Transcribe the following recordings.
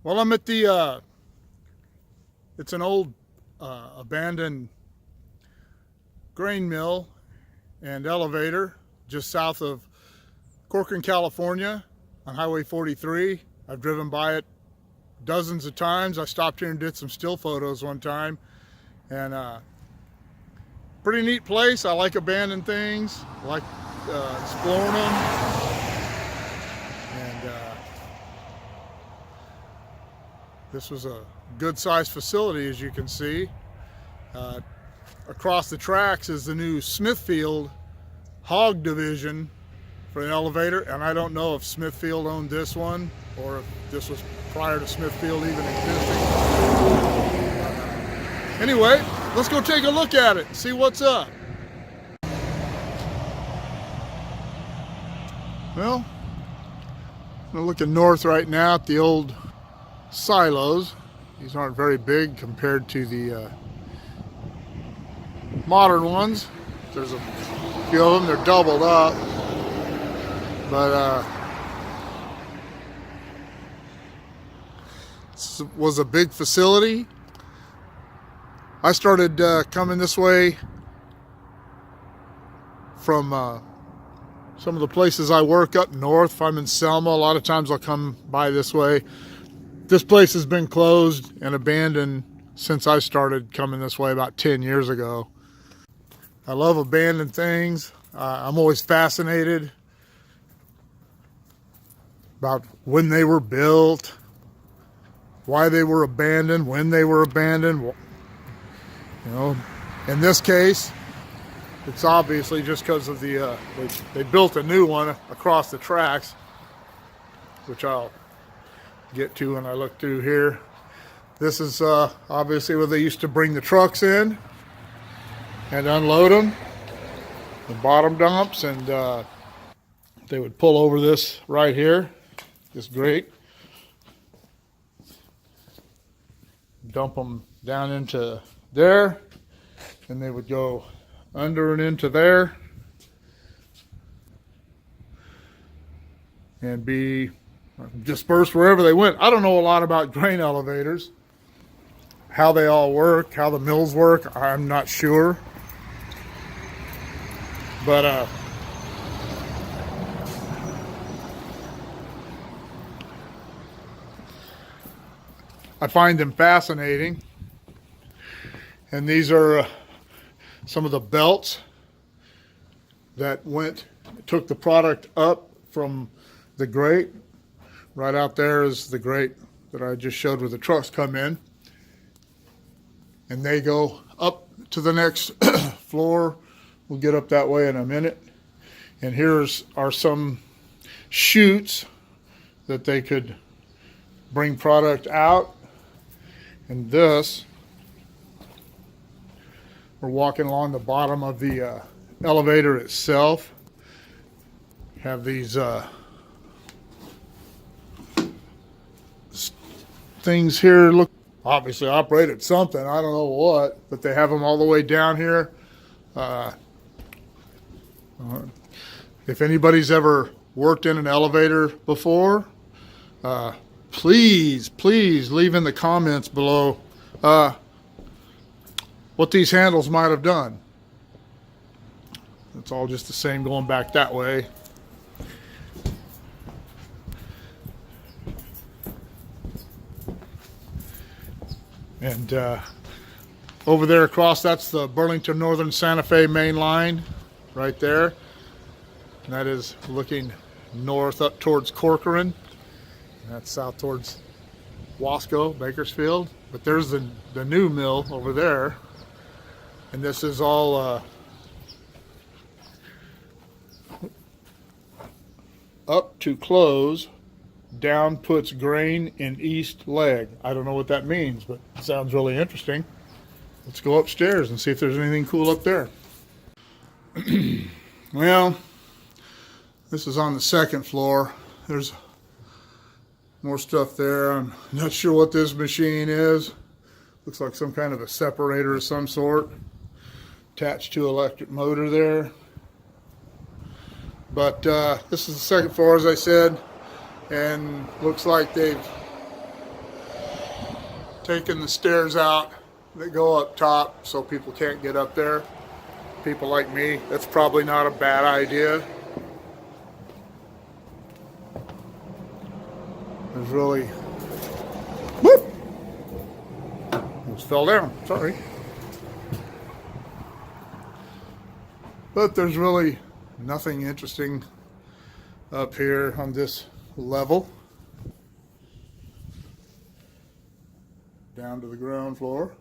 Well, I'm at the, it's an old abandoned grain mill and elevator just south of Corcoran, California on Highway 43. I've driven by it dozens of times. I stopped here and did some still photos one time. And pretty neat place. I like abandoned things. I like exploring them. And this was a good sized facility, as you can see. Across the tracks is the new Smithfield hog division for an elevator, and I don't know if Smithfield owned this one or if this was prior to Smithfield even existing. Anyway, let's go take a look at it and see what's up. Well, I'm looking north right now at the old silos. These aren't very big compared to the modern ones. There's a few of them, they're doubled up. But this was a big facility. I started coming this way from some of the places I work up north. If I'm in Selma, a lot of times I'll come by this way. This place has been closed and abandoned since I started coming this way about 10 years ago. I love abandoned things. I'm always fascinated about when they were built, why they were abandoned, when they were abandoned. You know, in this case, it's obviously just because of the they built a new one across the tracks, which I'll get to when I look through here. This is obviously where they used to bring the trucks in and unload them, the bottom dumps, and they would pull over this right here, this grate, dump them down into there, and they would go under and into there and be dispersed wherever they went. I don't know a lot about grain elevators, how they all work, how the mills work. I'm not sure, but I find them fascinating. And these are some of the belts that took the product up from the grate. Right out there is the grate that I just showed where the trucks come in. And they go up to the next floor. We'll get up that way in a minute. And are some chutes that they could bring product out. And this, we're walking along the bottom of the elevator itself. Have these things here, look, obviously operated something, I don't know what, but they have them all the way down here. If anybody's ever worked in an elevator before, please leave in the comments below what these handles might have done. It's all just the same going back that way. And over there across, that's the Burlington Northern Santa Fe main line right there. And that is looking north up towards Corcoran. And that's south towards Wasco, Bakersfield. But there's the new mill over there. And this is all up to close, down puts grain in east leg. I don't know what that means, but it sounds really interesting. Let's go upstairs and see if there's anything cool up there. Well, this is on the second floor. There's more stuff there. I'm not sure what this machine is. Looks like some kind of a separator of some sort, attached to an electric motor there. But this is the second floor, as I said, and looks like they've taking the stairs out that go up top so people can't get up there. People like me, that's probably not a bad idea. There's really, whoop! Almost fell down, sorry. But there's really nothing interesting up here on this level. Down to the ground floor.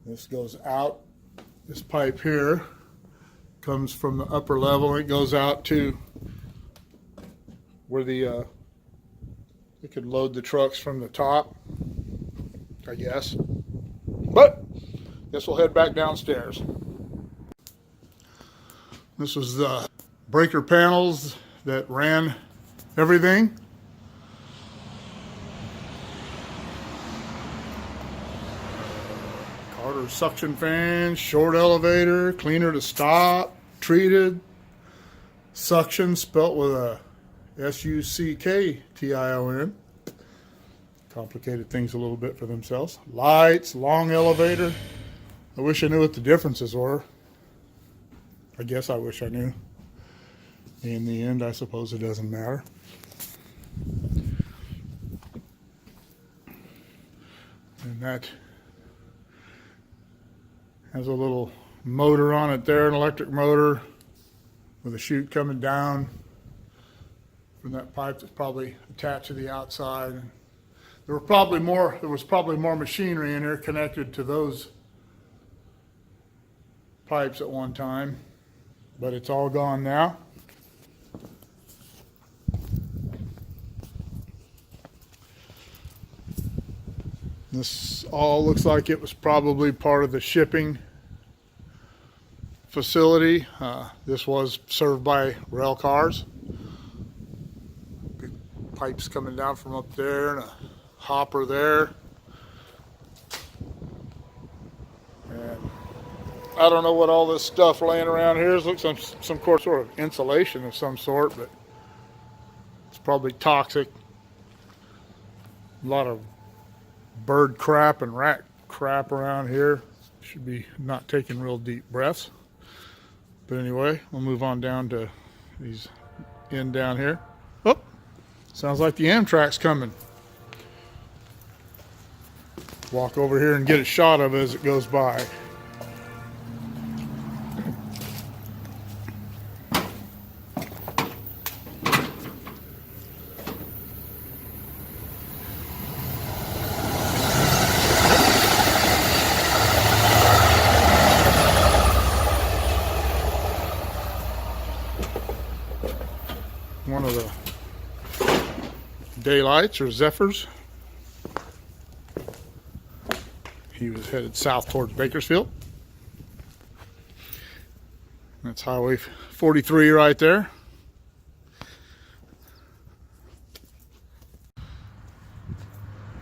This goes out. This pipe here comes from the upper level. It goes out to where the they could load the trucks from the top, I guess. But guess we'll head back downstairs. This was the breaker panels that ran everything. Carter suction fan, short elevator, cleaner to stop, treated, suction spelt with a S-U-C-K-T-I-O-N. Complicated things a little bit for themselves. Lights, long elevator. I wish I knew what the differences were. I guess I wish I knew. In the end, I suppose it doesn't matter. And that has a little motor on it there, an electric motor with a chute coming down from that pipe that's probably attached to the outside. There was probably more machinery in here connected to those pipes at one time, but it's all gone now. This all looks like it was probably part of the shipping facility. This was served by rail cars. Big pipes coming down from up there and a hopper there. And I don't know what all this stuff laying around here is. Looks like some sort of insulation of some sort, but it's probably toxic. A lot of bird crap and rat crap around here. Should be not taking real deep breaths. But anyway, we'll move on down to these end down here. Oh, sounds like the Amtrak's coming. Walk over here and get a shot of it as it goes by. One of the daylights or Zephyrs. He was headed south towards Bakersfield. That's Highway 43 right there.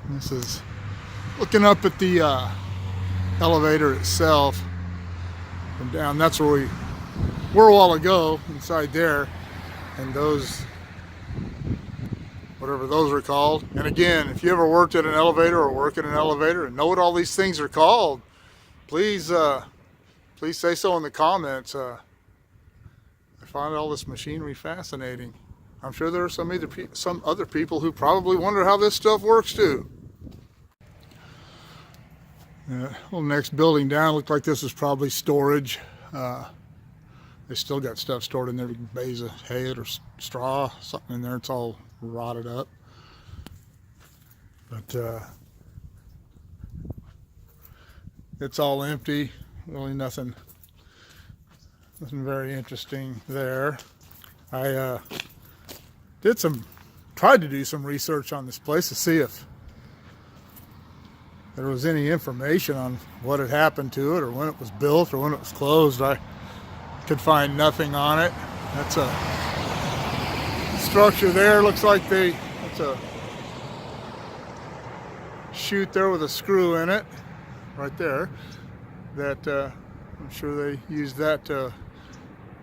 This is looking up at the elevator itself from down. That's where we were a while ago, inside there. And those, whatever those are called. And again, if you ever worked at an elevator or work in an elevator and know what all these things are called, please please say so in the comments. I find all this machinery fascinating. I'm sure there are some other people who probably wonder how this stuff works too. Well, next building down looked like this is probably storage. They still got stuff stored in there, bays of hay or straw, something in there. It's all rotted up. But it's all empty. Really nothing very interesting there. I tried to do some research on this place to see if there was any information on what had happened to it or when it was built or when it was closed. I could find nothing on it. That's a structure there. Looks like it's a chute there with a screw in it right there that I'm sure they used that to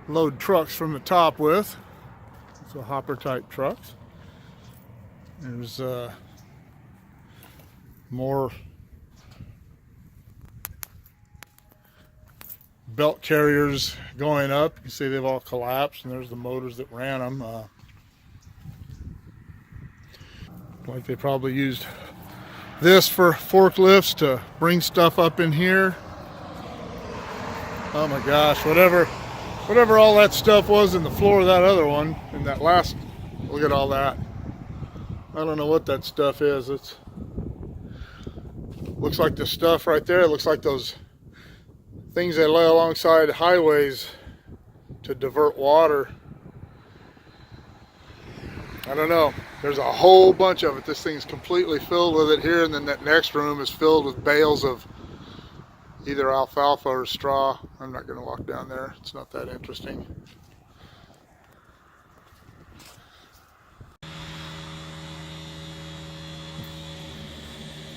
load trucks from the top with. So hopper type trucks. There's More belt carriers going up. You can see they've all collapsed, and there's the motors that ran them. Like they probably used this for forklifts to bring stuff up in here. Oh my gosh, whatever all that stuff was in the floor of that other one, in that last, look at all that. I don't know what that stuff is. It looks like the stuff right there. It looks like those things that lay alongside highways to divert water. I don't know. There's a whole bunch of it. This thing's completely filled with it here, and then that next room is filled with bales of either alfalfa or straw. I'm not going to walk down there. It's not that interesting.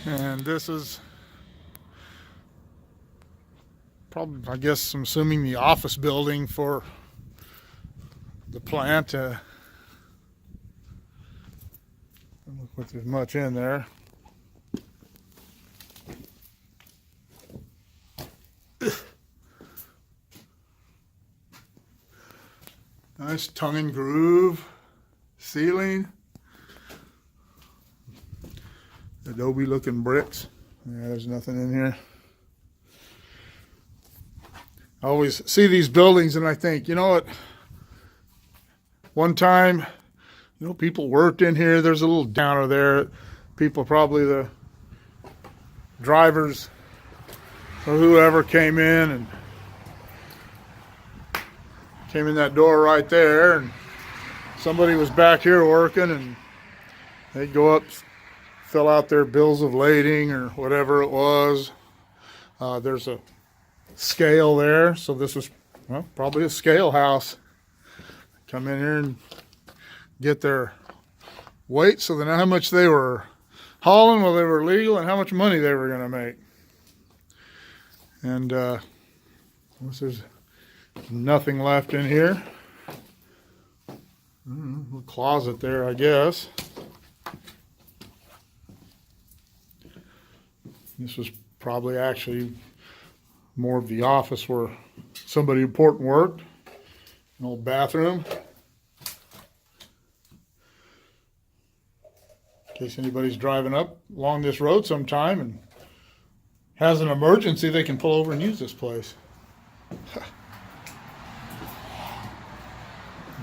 And this is probably, I guess, I'm assuming the office building for the plant. I don't look like there's much in there. Nice tongue and groove ceiling. Adobe looking bricks. Yeah, there's nothing in here. I always see these buildings and I think, you know what? One time, you know, people worked in here. There's a little downer there. People, probably the drivers or whoever, came in that door right there, and somebody was back here working, and they'd go up, fill out their bills of lading or whatever it was. There's a scale there, so this was, well, probably a scale house. Come in here and get their weight so they know how much they were hauling while they were legal and how much money they were going to make. And there's nothing left in here. Little closet there, I guess. This was probably actually more of the office where somebody important worked. An old bathroom. In case anybody's driving up along this road sometime and has an emergency, they can pull over and use this place.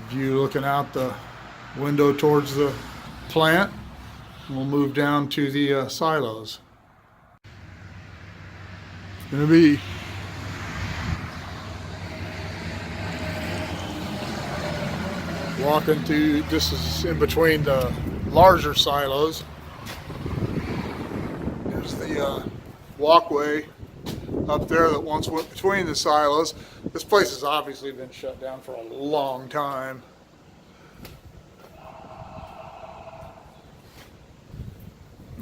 View looking out the window towards the plant. We'll move down to the silos. It's going to be walking to, this is in between the larger silos. There's the walkway up there that once went between the silos. This place has obviously been shut down for a long time.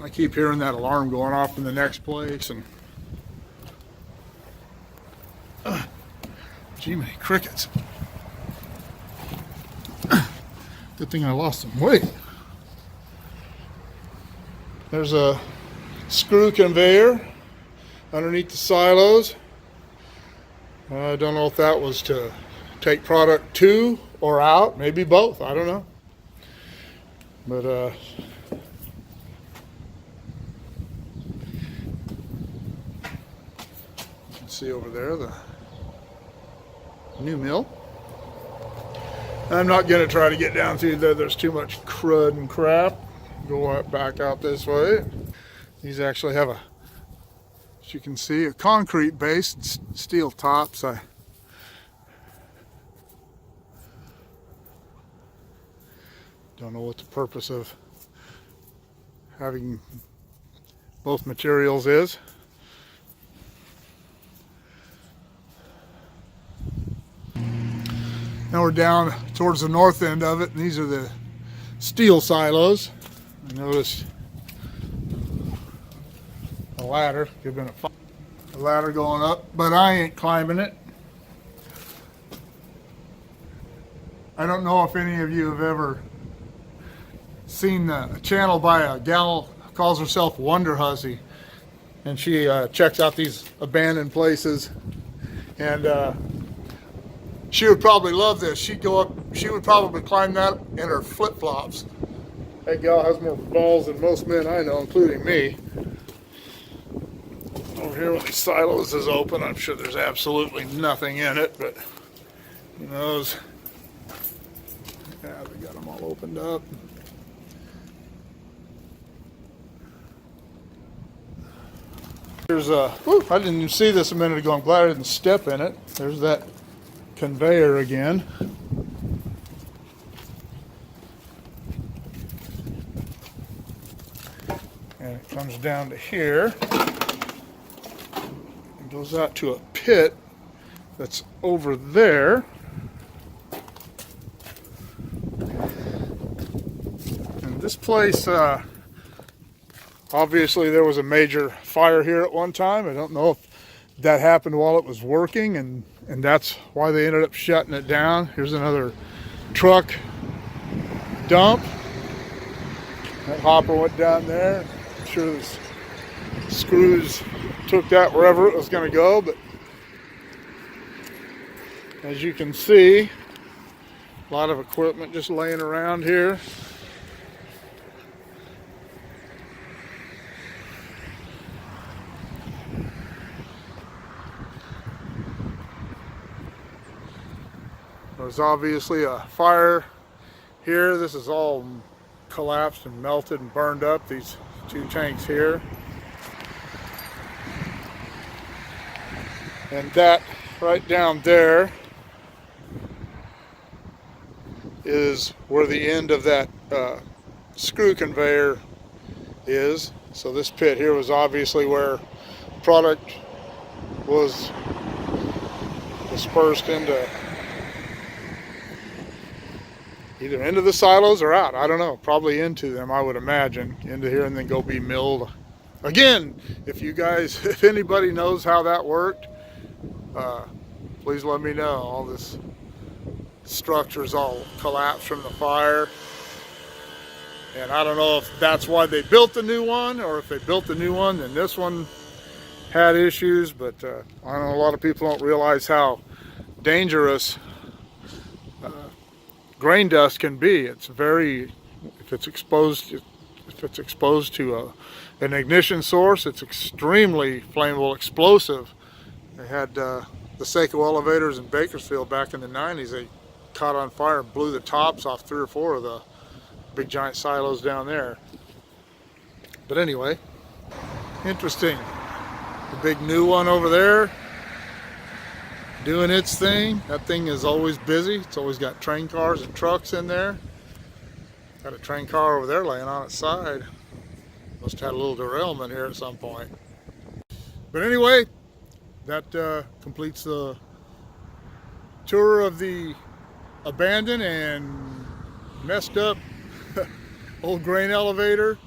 I keep hearing that alarm going off in the next place, and gee, many crickets. Good thing I lost some weight. There's a screw conveyor underneath the silos. I don't know if that was to take product to or out, maybe both, I don't know. But you can see over there the new mill. I'm not going to try to get down through there. There's too much crud and crap. Go back out this way. These actually have a, as you can see, a concrete base and steel tops. I don't know what the purpose of having both materials is. Now we're down towards the north end of it, and these are the steel silos. I noticed a ladder. Could have been a ladder going up, but I ain't climbing it. I don't know if any of you have ever seen a channel by a gal calls herself Wonder Hussy, and she checks out these abandoned places. And she would probably love this. She'd go up, she would probably climb that in her flip-flops. That gal has more balls than most men I know, including me. Over here when the silos is open, I'm sure there's absolutely nothing in it, but who knows. Yeah, they got them all opened up. There's a, whew, I didn't even see this a minute ago. I'm glad I didn't step in it. There's that conveyor again. And it comes down to here. It goes out to a pit that's over there. And this place, obviously there was a major fire here at one time. I don't know if that happened while it was working, and that's why they ended up shutting it down. Here's another truck dump. That hopper went down there. I'm sure the screws took that wherever it was going to go, but as you can see, a lot of equipment just laying around here. There's obviously a fire here. This is all collapsed and melted and burned up, these two tanks here. And that right down there is where the end of that screw conveyor is. So this pit here was obviously where product was dispersed into either into the silos or out. I don't know. Probably into them, I would imagine. Into here and then go be milled. Again, if you guys, if anybody knows how that worked, please let me know. All this structure's all collapsed from the fire. And I don't know if that's why they built the new one, or if they built the new one and this one had issues. But I know a lot of people don't realize how dangerous grain dust can be. It's very, if it's exposed to an ignition source, it's extremely flammable, explosive. They had the Seiko elevators in Bakersfield back in the 90s. They caught on fire and blew the tops off 3 or 4 of the big giant silos down there. But anyway, interesting. The big new one over there doing its thing. That thing is always busy. It's always got train cars and trucks in there. Got a train car over there laying on its side. Must have had a little derailment here at some point. But anyway, that completes the tour of the abandoned and messed up old grain elevator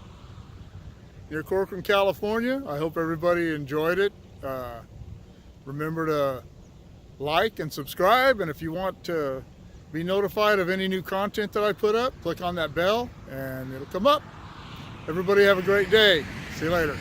near Corcoran, California. I hope everybody enjoyed it. Remember to like and subscribe, and if you want to be notified of any new content that I put up, click on that bell and it'll come up. Everybody have a great day. See you later.